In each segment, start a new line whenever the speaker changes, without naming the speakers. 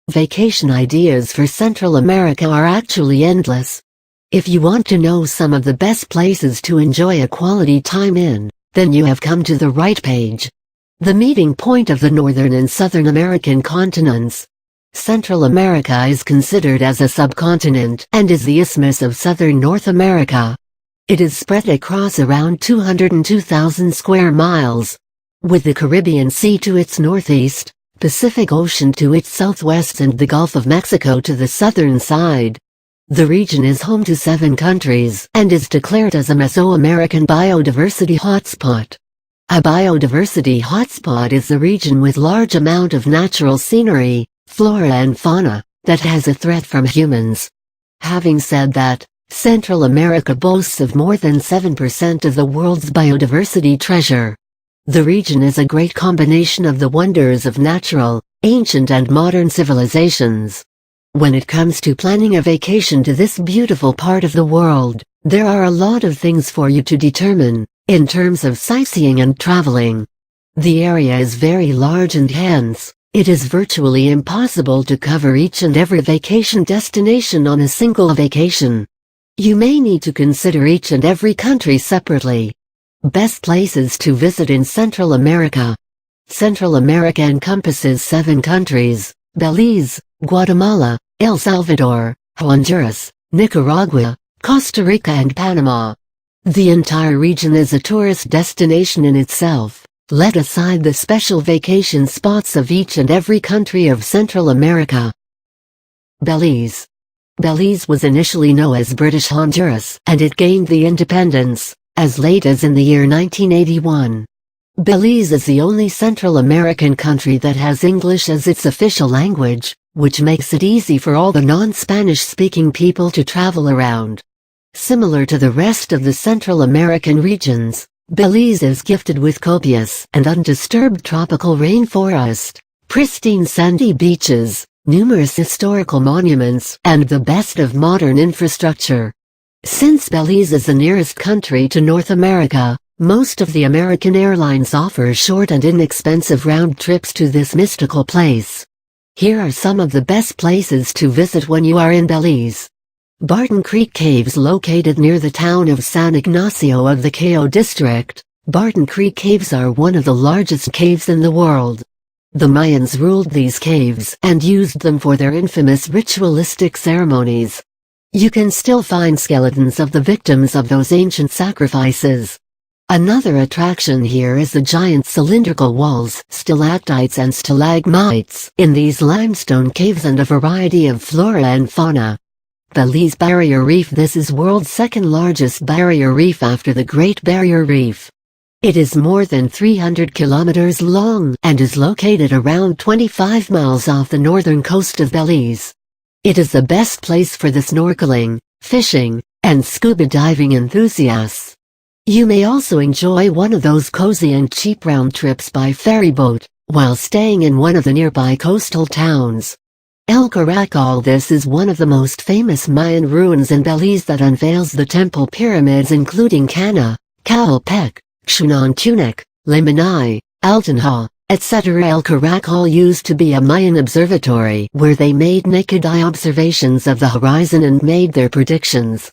Vacation ideas for Central America are actually endless. If you want to know some of the best places to enjoy a quality time in, then you have come to the right page. The meeting point of the Northern and Southern American continents. Central America is considered as a subcontinent and is the isthmus of southern North America. It is spread across around 202,000 square miles, with the Caribbean Sea to its northeast, Pacific Ocean to its southwest and the Gulf of Mexico to the southern side. The region is home to 7 countries and is declared as a Mesoamerican biodiversity hotspot. A biodiversity hotspot is the region with large amount of natural scenery, flora and fauna, that has a threat from humans. Having said that, Central America boasts of more than 7% of the world's biodiversity treasure. The region is a great combination of the wonders of natural, ancient and modern civilizations. When it comes to planning a vacation to this beautiful part of the world, there are a lot of things for you to determine, in terms of sightseeing and traveling. The area is very large and hence, it is virtually impossible to cover each and every vacation destination on a single vacation. You may need to consider each and every country separately. Best places to visit in Central America. Central America encompasses 7 countries: Belize, Guatemala, El Salvador, Honduras, Nicaragua, Costa Rica and Panama. The entire region is a tourist destination in itself, let aside the special vacation spots of each and every country of Central America. Belize. Belize was initially known as British Honduras, and it gained the independence as late as in the year 1981. Belize is the only Central American country that has English as its official language, which makes it easy for all the non-Spanish-speaking people to travel around. Similar to the rest of the Central American regions, Belize is gifted with copious and undisturbed tropical rainforest, pristine sandy beaches, numerous historical monuments, and the best of modern infrastructure. Since Belize is the nearest country to North America, most of the American airlines offer short and inexpensive round trips to this mystical place. Here are some of the best places to visit when you are in Belize. Barton Creek Caves, located near the town of San Ignacio of the Cayo district. Barton Creek Caves are one of the largest caves in the world. The Mayans ruled these caves and used them for their infamous ritualistic ceremonies. You can still find skeletons of the victims of those ancient sacrifices. Another attraction here is the giant cylindrical walls, stalactites and stalagmites in these limestone caves and a variety of flora and fauna. Belize Barrier Reef. This is world's second largest barrier reef after the Great Barrier Reef. It is more than 300 kilometers long and is located around 25 miles off the northern coast of Belize. It is the best place for the snorkeling, fishing, and scuba diving enthusiasts. You may also enjoy one of those cozy and cheap round trips by ferry boat, while staying in one of the nearby coastal towns. El Caracol. This is one of the most famous Mayan ruins in Belize that unveils the temple pyramids including Cana, Calpec, Xunantunec, Limanay, Altanha, etc. El Caracol used to be a Mayan observatory where they made naked eye observations of the horizon and made their predictions.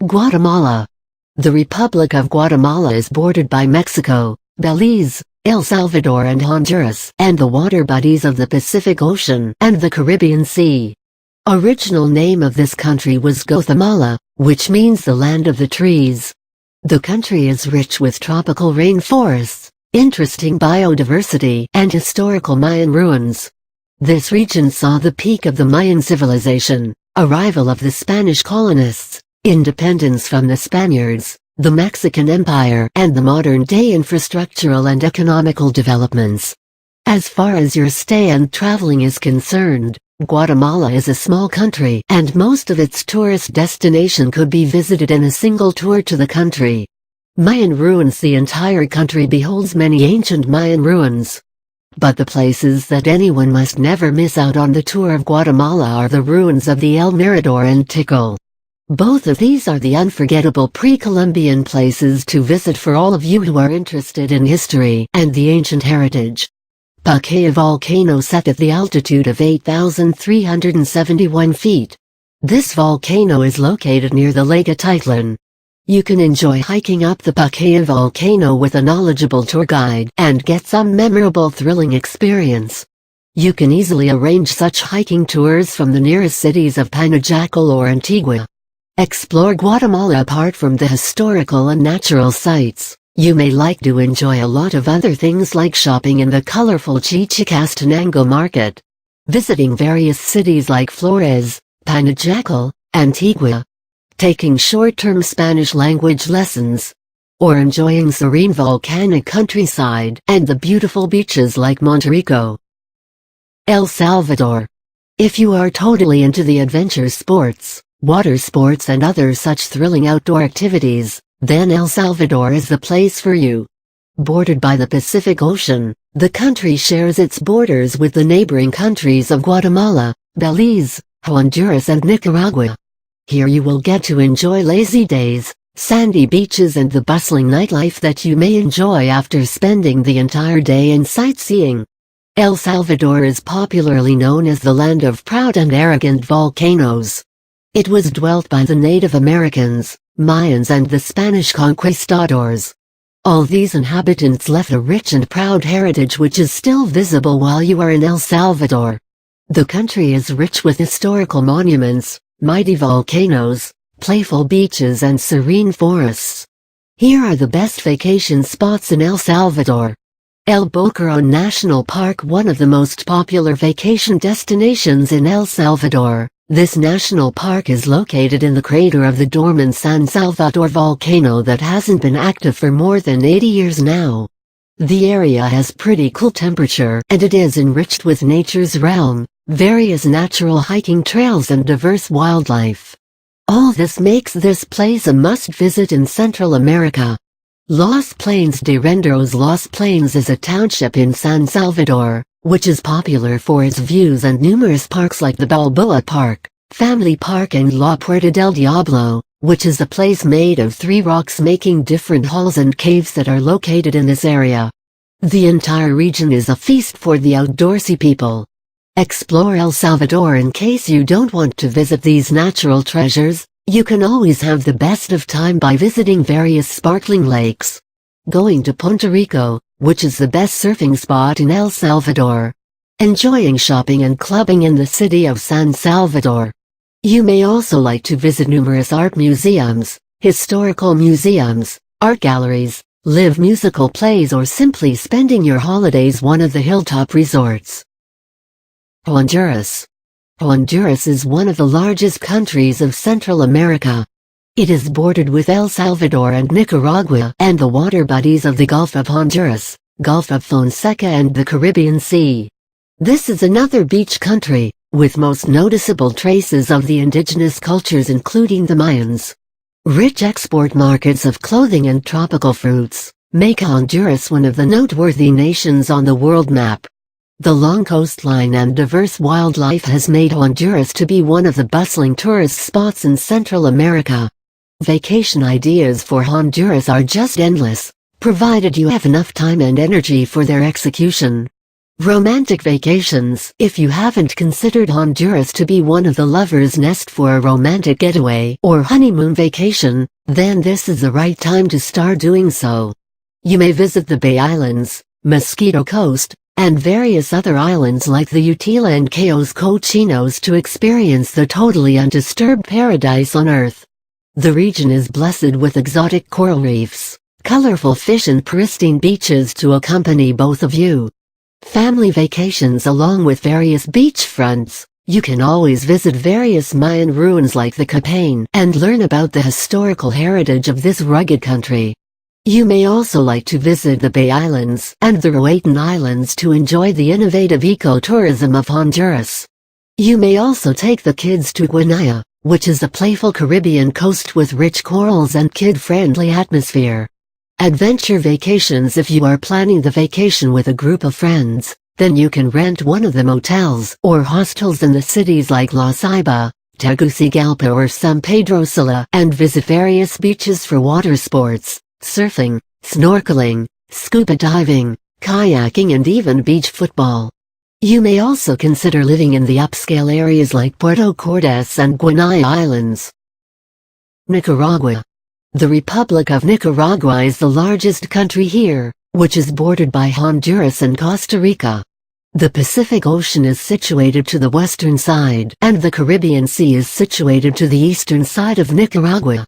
Guatemala. The Republic of Guatemala is bordered by Mexico, Belize, El Salvador and Honduras, and the water bodies of the Pacific Ocean and the Caribbean Sea. Original name of this country was Guatemala, which means the land of the trees. The country is rich with tropical rainforests, interesting biodiversity, and historical Mayan ruins. This region saw the peak of the Mayan civilization, arrival of the Spanish colonists, independence from the Spaniards, the Mexican Empire, and the modern-day infrastructural and economical developments. As far as your stay and traveling is concerned, Guatemala is a small country, and most of its tourist destination could be visited in a single tour to the country. Mayan ruins. The entire country beholds many ancient Mayan ruins. But the places that anyone must never miss out on the tour of Guatemala are the ruins of the El Mirador and Tikal. Both of these are the unforgettable pre-Columbian places to visit for all of you who are interested in history and the ancient heritage. Pacaya volcano set at the altitude of 8,371 feet. This volcano is located near the Lake Atitlan. You can enjoy hiking up the Pacaya volcano with a knowledgeable tour guide and get some memorable thrilling experience. You can easily arrange such hiking tours from the nearest cities of Panajacal or Antigua. Explore Guatemala. Apart from the historical and natural sites, you may like to enjoy a lot of other things like shopping in the colorful Chichicastenango market, visiting various cities like Flores, Panajacal, Antigua, taking short-term Spanish language lessons, or enjoying serene volcanic countryside and the beautiful beaches like Monterrico. El Salvador. If you are totally into the adventure sports, water sports and other such thrilling outdoor activities, then El Salvador is the place for you. Bordered by the Pacific Ocean, the country shares its borders with the neighboring countries of Guatemala, Belize, Honduras and Nicaragua. Here you will get to enjoy lazy days, sandy beaches and the bustling nightlife that you may enjoy after spending the entire day in sightseeing. El Salvador is popularly known as the land of proud and arrogant volcanoes. It was dwelt by the Native Americans, Mayans and the Spanish conquistadors. All these inhabitants left a rich and proud heritage which is still visible while you are in El Salvador. The country is rich with historical monuments, mighty volcanoes, playful beaches and serene forests. Here are the best vacation spots in El Salvador. El Boquerón National Park, one of the most popular vacation destinations in El Salvador. This national park is located in the crater of the dormant San Salvador volcano that hasn't been active for more than 80 years now. The area has pretty cool temperature and it is enriched with nature's realm, various natural hiking trails and diverse wildlife. All this makes this place a must-visit in Central America. Los Plains de Renderos. Los Plains is a township in San Salvador, which is popular for its views and numerous parks like the Balboa Park, Family Park and La Puerta del Diablo, which is a place made of 3 rocks making different halls and caves that are located in this area. The entire region is a feast for the outdoorsy people. Explore El Salvador. In case you don't want to visit these natural treasures, you can always have the best of time by visiting various sparkling lakes. Going to Puerto Rico, which is the best surfing spot in El Salvador. Enjoying shopping and clubbing in the city of San Salvador. You may also like to visit numerous art museums, historical museums, art galleries, live musical plays or simply spending your holidays one of the hilltop resorts. Honduras. Honduras is one of the largest countries of Central America. It is bordered with El Salvador and Nicaragua and the water bodies of the Gulf of Honduras, Gulf of Fonseca and the Caribbean Sea. This is another beach country, with most noticeable traces of the indigenous cultures including the Mayans. Rich export markets of clothing and tropical fruits make Honduras one of the noteworthy nations on the world map. The long coastline and diverse wildlife has made Honduras to be one of the bustling tourist spots in Central America. Vacation ideas for Honduras are just endless, provided you have enough time and energy for their execution. Romantic vacations. If you haven't considered Honduras to be one of the lovers' nest for a romantic getaway or honeymoon vacation, then this is the right time to start doing so. You may visit the Bay Islands, Mosquito Coast, and various other islands like the Utila and Cayos Cochinos to experience the totally undisturbed paradise on Earth. The region is blessed with exotic coral reefs, colorful fish and pristine beaches to accompany both of you. Family vacations along with various beachfronts. You can always visit various Mayan ruins like the Capain and learn about the historical heritage of this rugged country. You may also like to visit the Bay Islands and the Roatan Islands to enjoy the innovative ecotourism of Honduras. You may also take the kids to Guanaya, which is a playful Caribbean coast with rich corals and kid-friendly atmosphere. Adventure vacations. If you are planning the vacation with a group of friends, then you can rent one of the motels or hostels in the cities like La Ceiba, Tegucigalpa or San Pedro Sula and visit various beaches for water sports, surfing, snorkeling, scuba diving, kayaking and even beach football. You may also consider living in the upscale areas like Puerto Cortes and Guanay Islands. Nicaragua. The Republic of Nicaragua is the largest country here, which is bordered by Honduras and Costa Rica. The Pacific Ocean is situated to the western side, and the Caribbean Sea is situated to the eastern side of Nicaragua.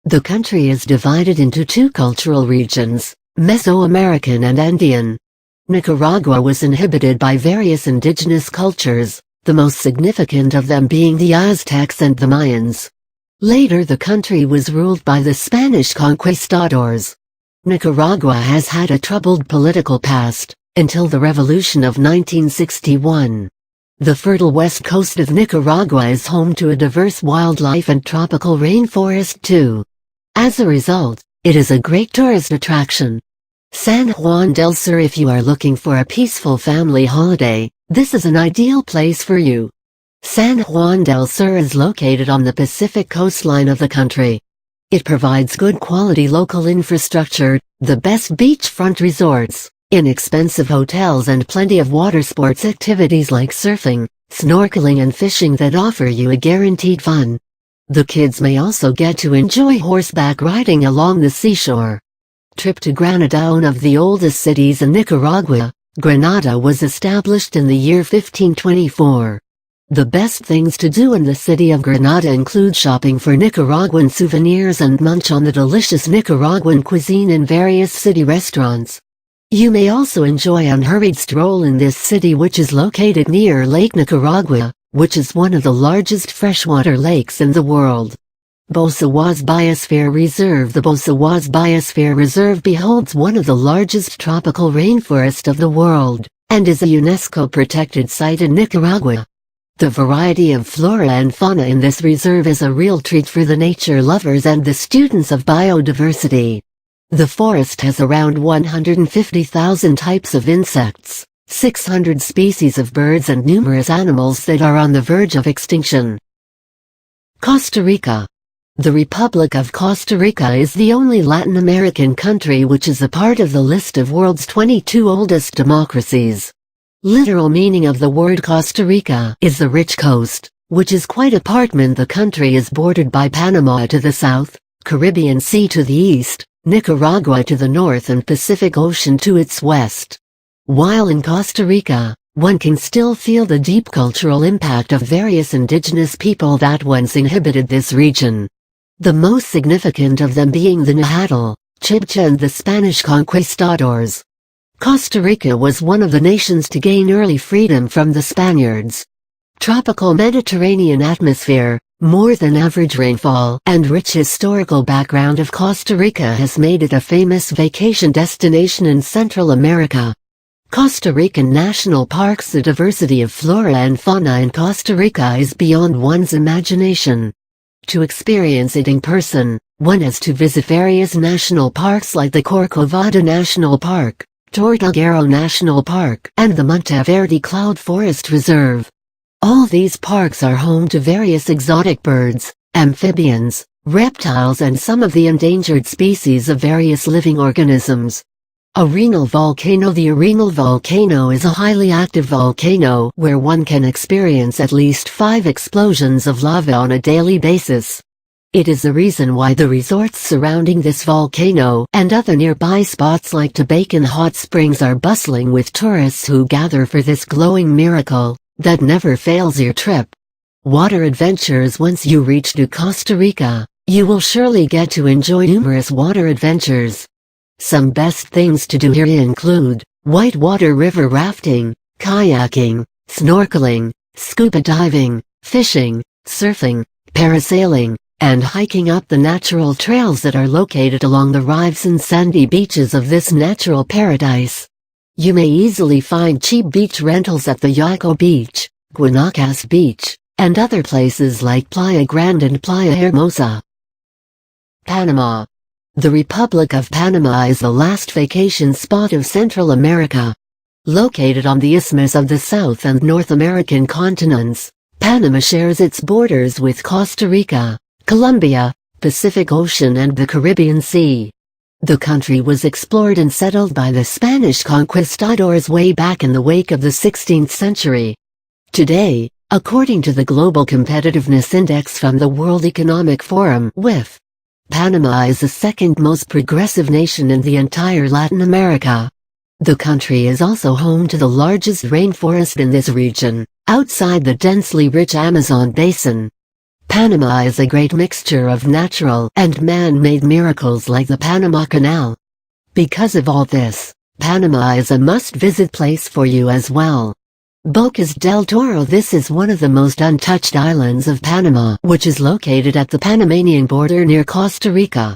The country is divided into two cultural regions, Mesoamerican and Andean. Nicaragua was inhabited by various indigenous cultures, the most significant of them being the Aztecs and the Mayans. Later the country was ruled by the Spanish conquistadors. Nicaragua has had a troubled political past, until the revolution of 1961. The fertile west coast of Nicaragua is home to a diverse wildlife and tropical rainforest too. As a result, it is a great tourist attraction. San Juan del Sur. If you are looking for a peaceful family holiday, this is an ideal place for you. San Juan del Sur is located on the Pacific coastline of the country. It provides good quality local infrastructure, the best beachfront resorts, inexpensive hotels and plenty of water sports activities like surfing, snorkeling and fishing that offer you a guaranteed fun. The kids may also get to enjoy horseback riding along the seashore. Trip to Granada. One of the oldest cities in Nicaragua, Granada was established in the year 1524. The best things to do in the city of Granada include shopping for Nicaraguan souvenirs and munch on the delicious Nicaraguan cuisine in various city restaurants. You may also enjoy an unhurried stroll in this city, which is located near Lake Nicaragua, which is one of the largest freshwater lakes in the world. Bosawaz Biosphere Reserve. The Bosawaz Biosphere Reserve beholds one of the largest tropical rainforests of the world, and is a UNESCO protected site in Nicaragua. The variety of flora and fauna in this reserve is a real treat for the nature lovers and the students of biodiversity. The forest has around 150,000 types of insects, 600 species of birds and numerous animals that are on the verge of extinction. Costa Rica. The Republic of Costa Rica is the only Latin American country which is a part of the list of world's 22 oldest democracies. Literal meaning of the word Costa Rica is the rich coast, which is quite apartment. The country is bordered by Panama to the south, Caribbean Sea to the east, Nicaragua to the north and Pacific Ocean to its west. While in Costa Rica, one can still feel the deep cultural impact of various indigenous people that once inhabited this region. The most significant of them being the Nahuatl, Chibcha and the Spanish conquistadors. Costa Rica was one of the nations to gain early freedom from the Spaniards. Tropical Mediterranean atmosphere, more than average rainfall, and rich historical background of Costa Rica has made it a famous vacation destination in Central America. Costa Rican national parks. The diversity of flora and fauna in Costa Rica is beyond one's imagination. To experience it in person, one has to visit various national parks like the Corcovado National Park, Tortuguero National Park, and the Monteverde Cloud Forest Reserve. All these parks are home to various exotic birds, amphibians, reptiles and some of the endangered species of various living organisms. Arenal volcano. The Arenal volcano is a highly active volcano where one can experience at least 5 explosions of lava on a daily basis. It is the reason why the resorts surrounding this volcano and other nearby spots like Tabacan Hot Springs are bustling with tourists who gather for this glowing miracle that never fails your trip. Water adventures. Once you reach to Costa Rica, you will surely get to enjoy numerous water adventures. Some best things to do here include whitewater river rafting, kayaking, snorkeling, scuba diving, fishing, surfing, parasailing, and hiking up the natural trails that are located along the rives and sandy beaches of this natural paradise. You may easily find cheap beach rentals at the Yaco Beach, Guanacaste Beach, and other places like Playa Grande and Playa Hermosa. Panama. The Republic of Panama is the last vacation spot of Central America. Located on the Isthmus of the South and North American continents, Panama shares its borders with Costa Rica, Colombia, Pacific Ocean and the Caribbean Sea. The country was explored and settled by the Spanish conquistadors way back in the wake of the 16th century. Today, according to the Global Competitiveness Index from the World Economic Forum (WIF), Panama is the second most progressive nation in the entire Latin America. The country is also home to the largest rainforest in this region, outside the densely rich Amazon basin. Panama is a great mixture of natural and man-made miracles like the Panama Canal. Because of all this, Panama is a must-visit place for you as well. Bocas del Toro. This is one of the most untouched islands of Panama, which is located at the Panamanian border near Costa Rica.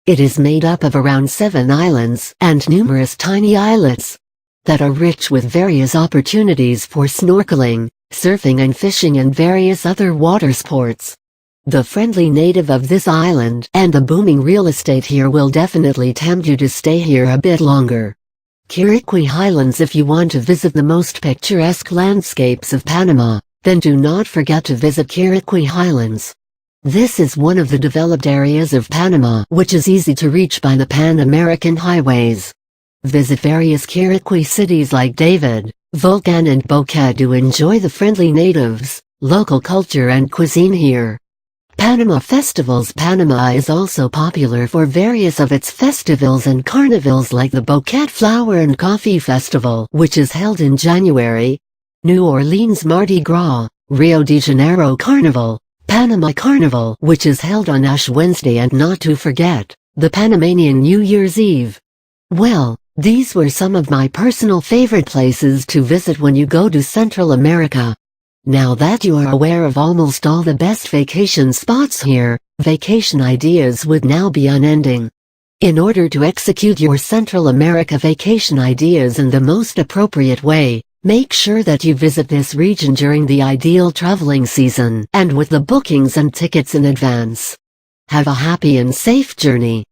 It is made up of around 7 islands and numerous tiny islets that are rich with various opportunities for snorkeling, surfing and fishing and various other water sports. The friendly native of this island and the booming real estate here will definitely tempt you to stay here a bit longer. Chiriqui Highlands. If you want to visit the most picturesque landscapes of Panama, then do not forget to visit Chiriqui Highlands. This is one of the developed areas of Panama which is easy to reach by the Pan-American highways. Visit various Chiriqui cities like David, Volcan and Boquete to enjoy the friendly natives, local culture and cuisine here. Panama festivals. Panama is also popular for various of its festivals and carnivals like the Boquete Flower and Coffee Festival, which is held in January, New Orleans Mardi Gras, Rio de Janeiro Carnival, Panama Carnival, which is held on Ash Wednesday, and not to forget, the Panamanian New Year's Eve. Well, these were some of my personal favorite places to visit when you go to Central America. Now that you are aware of almost all the best vacation spots here, vacation ideas would now be unending. In order to execute your Central America vacation ideas in the most appropriate way, make sure that you visit this region during the ideal traveling season and with the bookings and tickets in advance. Have a happy and safe journey.